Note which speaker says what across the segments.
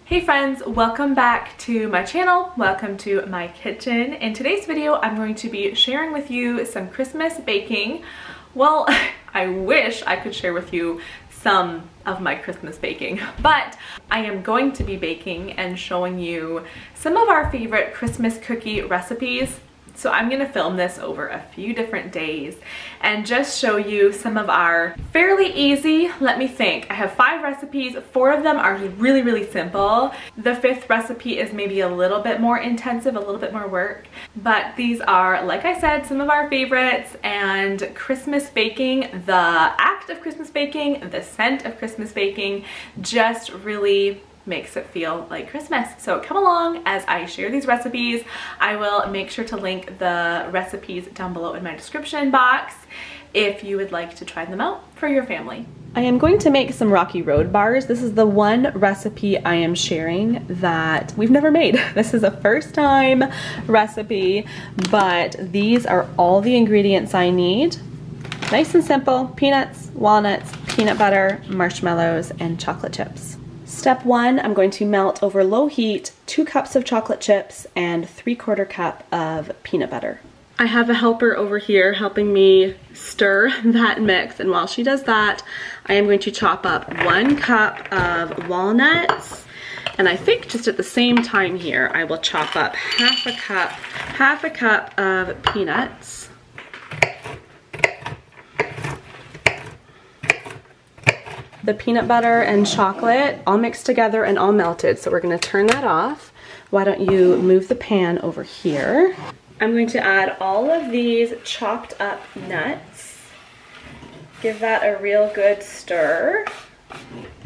Speaker 1: Hey friends, welcome back to my channel. Welcome to my kitchen. In today's video, I'm going to be sharing with you some Christmas baking. Well, I wish I could share with you some of my Christmas baking, but I am going to be baking and showing you some of our favorite Christmas cookie recipes. So I'm gonna film this over a few different days and just show you some of our fairly easy, let me think. I have 5 recipes, 4 of them are really simple. The 5th recipe is maybe a little bit more intensive, a little bit more work, but these are, like I said, some of our favorites. And Christmas baking, the act of Christmas baking, the scent of Christmas baking just really makes it feel like Christmas. So come along as I share these recipes. I will make sure to link the recipes down below in my description box if you would like to try them out for your family. I am going to make some Rocky Road bars. This is the one recipe I am sharing that we've never made. This is a first time recipe, but these are all the ingredients I need. Nice and simple: peanuts, walnuts, peanut butter, marshmallows, and chocolate chips. Step 1, I'm going to melt over low heat 2 cups of chocolate chips and 3/4 cup of peanut butter. I have a helper over here helping me stir that mix, and while she does that, I am going to chop up 1 cup of walnuts, and I think just at the same time here, I will chop up half a cup of peanuts. The peanut butter and chocolate all mixed together and all melted, so we're going to turn that off. Why don't you move the pan over here? I'm going to add all of these chopped up nuts. Give that a real good stir.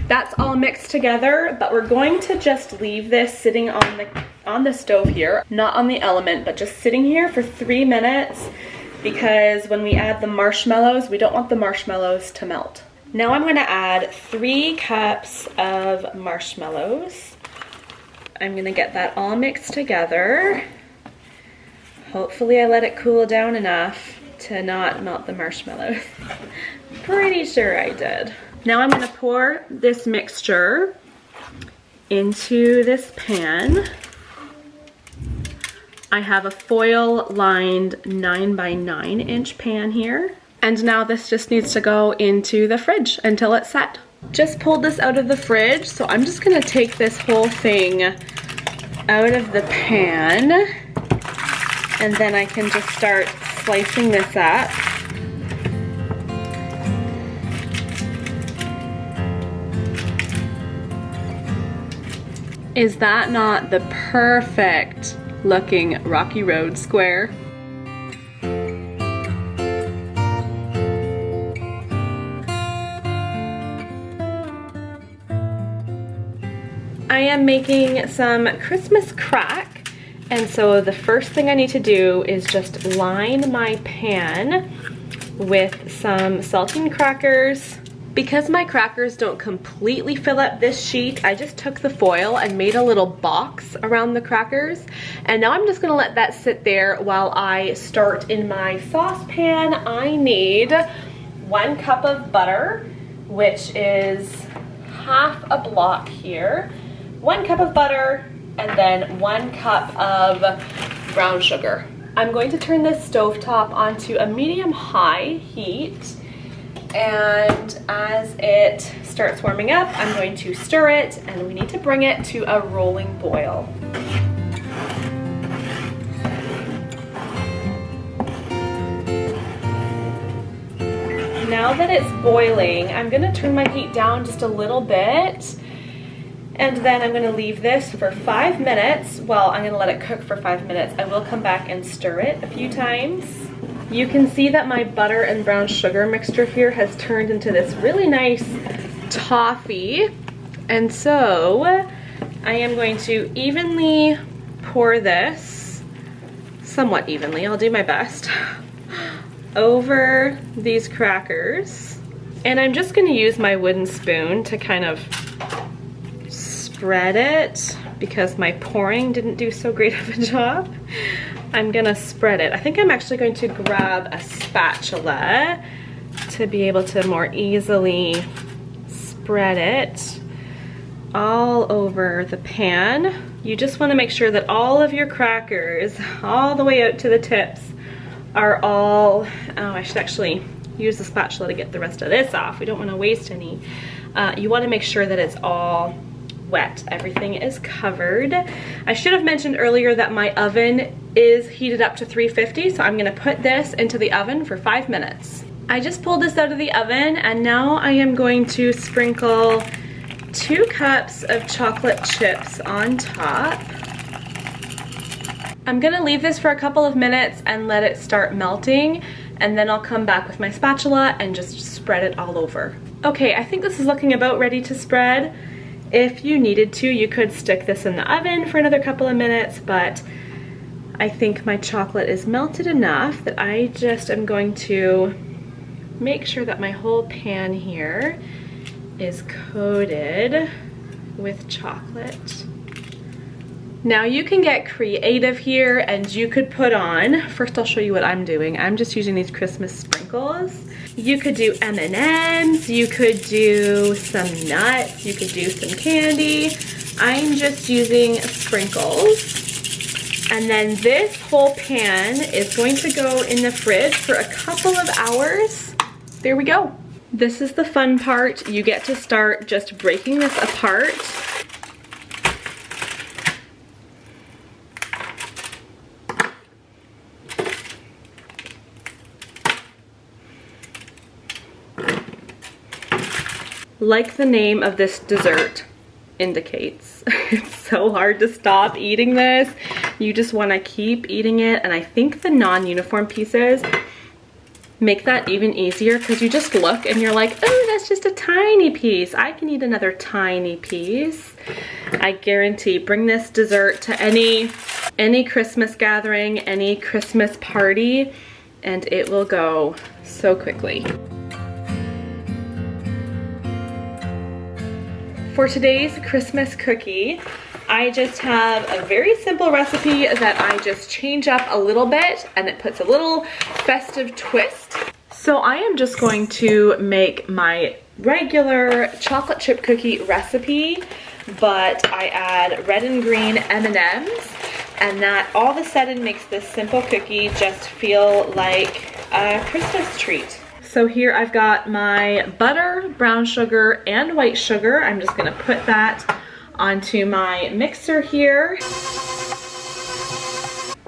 Speaker 1: That's all mixed together, but we're going to just leave this sitting on the stove here, not on the element, but just sitting here for 3 minutes, because when we add the marshmallows, we don't want the marshmallows to melt. Now I'm going to add 3 cups of marshmallows. I'm going to get that all mixed together. Hopefully I let it cool down enough to not melt the marshmallows. Pretty sure I did. Now I'm going to pour this mixture into this pan. I have a foil lined 9x9 inch pan here. And now this just needs to go into the fridge until it's set. Just pulled this out of the fridge, so I'm just gonna take this whole thing out of the pan, and then I can just start slicing this up. Is that not the perfect looking Rocky Road square? I am making some Christmas crack, and so the first thing I need to do is just line my pan with some saltine crackers. Because my crackers don't completely fill up this sheet, I just took the foil and made a little box around the crackers, and now I'm just gonna let that sit there while I start in my saucepan. I need 1 cup of butter, which is half a block here. 1 cup of butter, and then 1 cup of brown sugar. I'm going to turn this stovetop onto a medium-high heat, and as it starts warming up, I'm going to stir it, and we need to bring it to a rolling boil. Now that it's boiling, I'm gonna turn my heat down just a little bit, and then I'm going to leave this for 5 minutes. Well, I'm going to let it cook for 5 minutes. I will come back and stir it a few times. You can see that my butter and brown sugar mixture here has turned into this really nice toffee. And so I am going to evenly pour this, somewhat evenly, I'll do my best, over these crackers. And I'm just going to use my wooden spoon to kind of spread it, because my pouring didn't do so great of a job. I'm gonna spread it. I think I'm actually going to grab a spatula to be able to more easily spread it. all over the pan. You just want to make sure that all of your crackers, all the way out to the tips, are all, oh, I should actually use the spatula to get the rest of this off. We don't want to waste any. You want to make sure that it's all wet. Everything is covered. I should have mentioned earlier that my oven is heated up to 350, so I'm gonna put this into the oven for 5 minutes. I just pulled this out of the oven, and now I am going to sprinkle 2 cups of chocolate chips on top. I'm gonna leave this for a couple of minutes and let it start melting, and then I'll come back with my spatula and just spread it all over. Okay, I think this is looking about ready to spread. If you needed to, you could stick this in the oven for another couple of minutes, but I think my chocolate is melted enough that I just am going to make sure that my whole pan here is coated with chocolate. Now you can get creative here, and you could put on, first I'll show you what I'm doing. I'm just using these Christmas sprinkles. You could do M&Ms, you could do some nuts, you could do some candy. I'm just using sprinkles. And then this whole pan is going to go in the fridge for a couple of hours. There we go. This is the fun part. You get to start just breaking this apart. Like the name of this dessert indicates, it's so hard to stop eating this. You just want to keep eating it, and I think the non-uniform pieces make that even easier, because you just look and you're like, oh, that's just a tiny piece. I can eat another tiny piece. I guarantee, bring this dessert to any Christmas gathering, any Christmas party, and it will go so quickly. For today's Christmas cookie, I just have a very simple recipe that I just change up a little bit, and it puts a little festive twist. So I am just going to make my regular chocolate chip cookie recipe, but I add red and green M&Ms, and that all of a sudden makes this simple cookie just feel like a Christmas treat. So here I've got my butter, brown sugar, and white sugar. I'm just gonna put that onto my mixer here.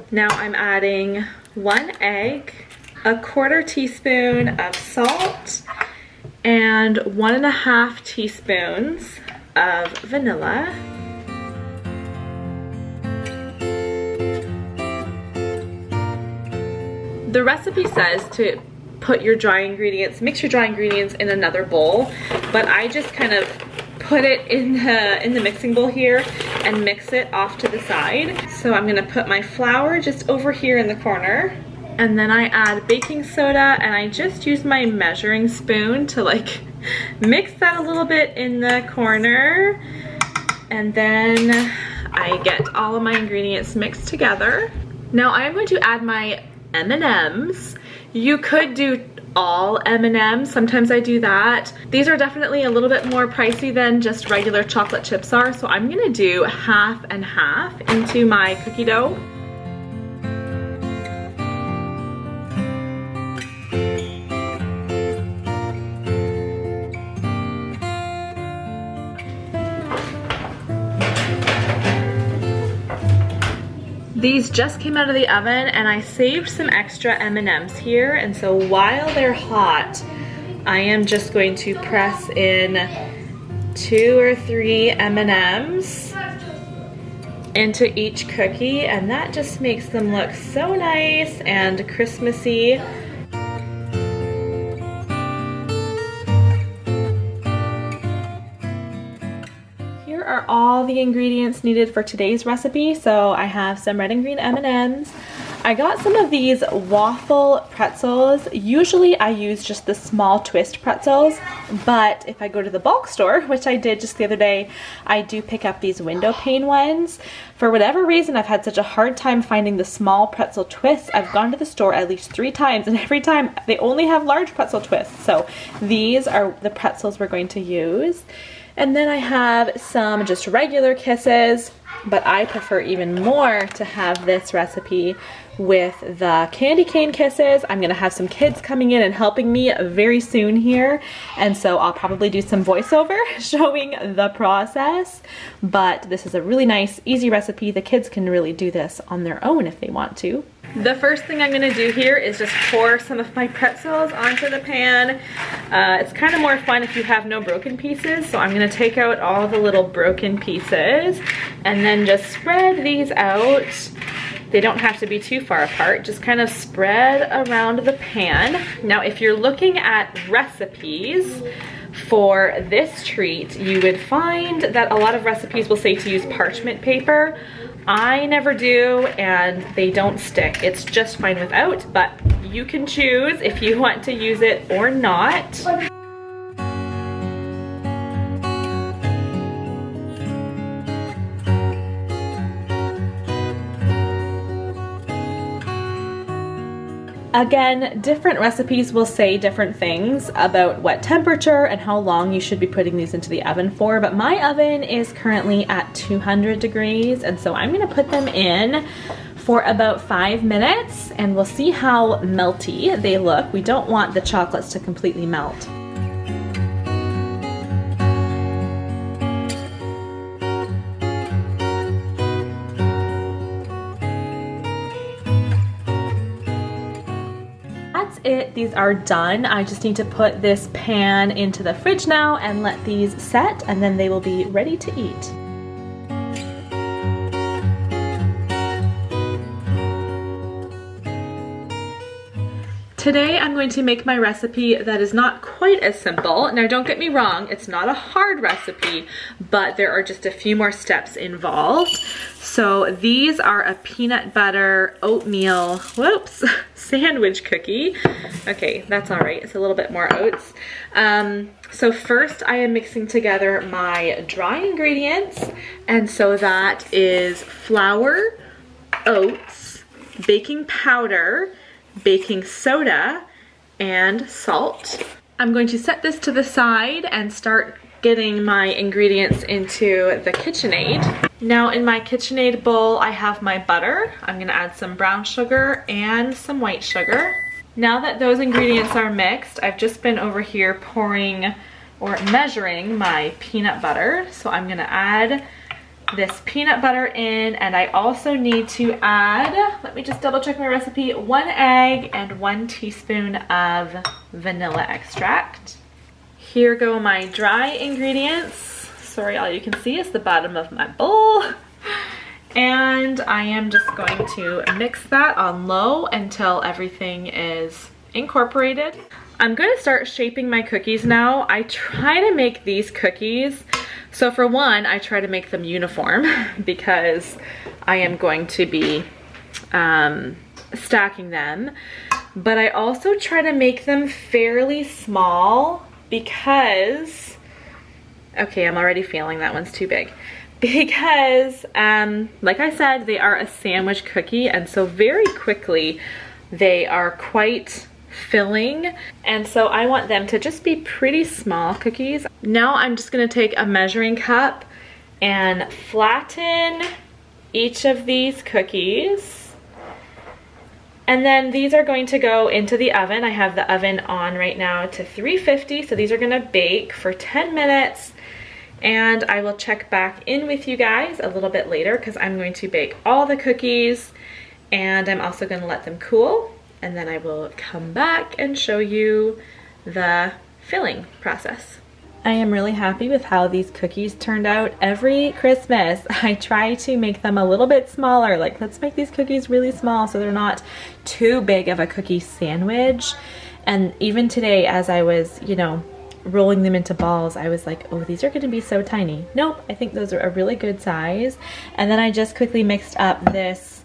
Speaker 1: Now I'm adding 1 egg, a 1/4 teaspoon of salt, and 1.5 teaspoons of vanilla. The recipe says to put your dry ingredients, mix your dry ingredients in another bowl, but I just kind of put it in the mixing bowl here and mix it off to the side. So I'm gonna put my flour just over here in the corner, and then I add baking soda, and I just use my measuring spoon to like mix that a little bit in the corner, and then I get all of my ingredients mixed together. Now I am going to add my M&Ms. You could do all M&Ms, sometimes I do that. These are definitely a little bit more pricey than just regular chocolate chips are, so I'm gonna do half and half into my cookie dough. These just came out of the oven, and I saved some extra M&Ms here, and so while they're hot, I am just going to press in 2 or 3 M&Ms into each cookie, and that just makes them look so nice and Christmassy. Are all the ingredients needed for today's recipe. So I have some red and green M&Ms. I got some of these waffle pretzels. Usually I use just the small twist pretzels, but if I go to the bulk store, which I did just the other day, I do pick up these window pane ones. For whatever reason, I've had such a hard time finding the small pretzel twists. I've gone to the store at least 3 times, and every time they only have large pretzel twists. So these are the pretzels we're going to use. And then I have some just regular kisses, but I prefer even more to have this recipe with the candy cane kisses. I'm gonna have some kids coming in and helping me very soon here, and so I'll probably do some voiceover showing the process, but this is a really nice, easy recipe. The kids can really do this on their own if they want to. The first thing I'm gonna do here is just pour some of my pretzels onto the pan. It's kind of more fun if you have no broken pieces, so I'm gonna take out all the little broken pieces and then just spread these out. They don't have to be too far apart, just kind of spread around the pan. Now, if you're looking at recipes for this treat, you would find that a lot of recipes will say to use parchment paper. I never do, and they don't stick. It's just fine without, but you can choose if you want to use it or not. Again, different recipes will say different things about what temperature and how long you should be putting these into the oven for, but my oven is currently at 200 degrees, and so I'm gonna put them in for about 5 minutes, and we'll see how melty they look. We don't want the chocolates to completely melt. It. These are done. I just need to put this pan into the fridge now and let these set, and then they will be ready to eat. Today I'm going to make my recipe that is not quite as simple. Now don't get me wrong, it's not a hard recipe, but there are just a few more steps involved. So these are a peanut butter oatmeal, whoops, sandwich cookie. Okay, that's all right, it's a little bit more oats. So first I am mixing together my dry ingredients, and so that is flour, oats, baking powder, baking soda, and salt. I'm going to set this to the side and start getting my ingredients into the KitchenAid. Now in my KitchenAid bowl, I have my butter. I'm gonna add some brown sugar and some white sugar. Now that those ingredients are mixed, I've just been over here pouring or measuring my peanut butter. So I'm gonna add this peanut butter in, and I also need to add, let me just double check my recipe, 1 egg and 1 teaspoon of vanilla extract. Here go my dry ingredients. Sorry, all you can see is the bottom of my bowl. And I am just going to mix that on low until everything is incorporated. I'm going to start shaping my cookies now. I try to make these cookies, so for one, I try to make them uniform because I am going to be stacking them, but I also try to make them fairly small because, okay, I'm already feeling that one's too big. Because, like I said, they are a sandwich cookie, and so very quickly they are quite filling, and so I want them to just be pretty small cookies. Now I'm just gonna take a measuring cup and flatten each of these cookies, and then these are going to go into the oven. I have the oven on right now to 350, so these are gonna bake for 10 minutes, and I will check back in with you guys a little bit later because I'm going to bake all the cookies, and I'm also gonna let them cool, and then I will come back and show you the filling process. I am really happy with how these cookies turned out. Every Christmas, I try to make them a little bit smaller. Like, let's make these cookies really small so they're not too big of a cookie sandwich. And even today, as I was, you know, rolling them into balls, I was like, oh, these are gonna be so tiny. Nope, I think those are a really good size. And then I just quickly mixed up this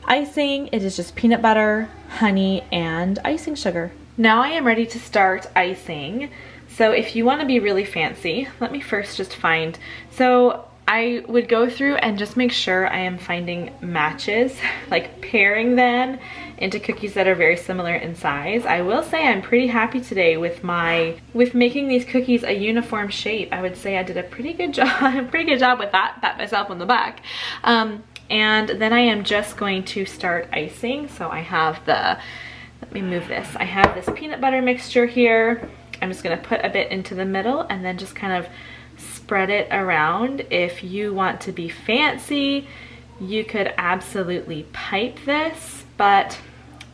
Speaker 1: icing. It is just peanut butter, honey, and icing sugar. Now I am ready to start icing. So if you want to be really fancy, let me first just find, so I would go through and just make sure I am finding matches, like pairing them into cookies that are very similar in size. I will say I'm pretty happy today with making these cookies a uniform shape. I would say I did a pretty good job with that. Pat myself on the back. And then I am just going to start icing. So I have let me move this. I have this peanut butter mixture here. I'm just gonna put a bit into the middle and then just kind of spread it around. If you want to be fancy, you could absolutely pipe this, but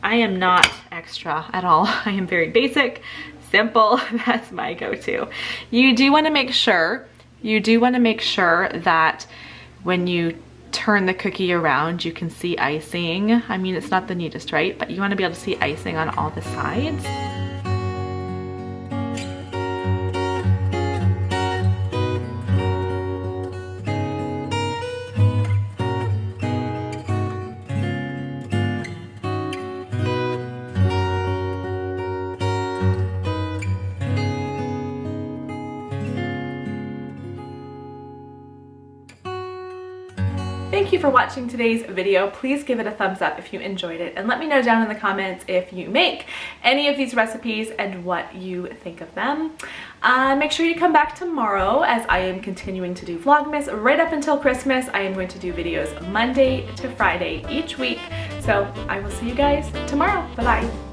Speaker 1: I am not extra at all. I am very basic, simple. That's my go-to. You do want to make sure that when you turn the cookie around, you can see icing. I mean, it's not the neatest, right? But you want to be able to see icing on all the sides. Thank you for watching today's video. Please give it a thumbs up if you enjoyed it, and let me know down in the comments if you make any of these recipes and what you think of them. Make sure you come back tomorrow, as I am continuing to do Vlogmas right up until Christmas. I am going to do videos Monday to Friday each week. So I will see you guys tomorrow. Bye-bye.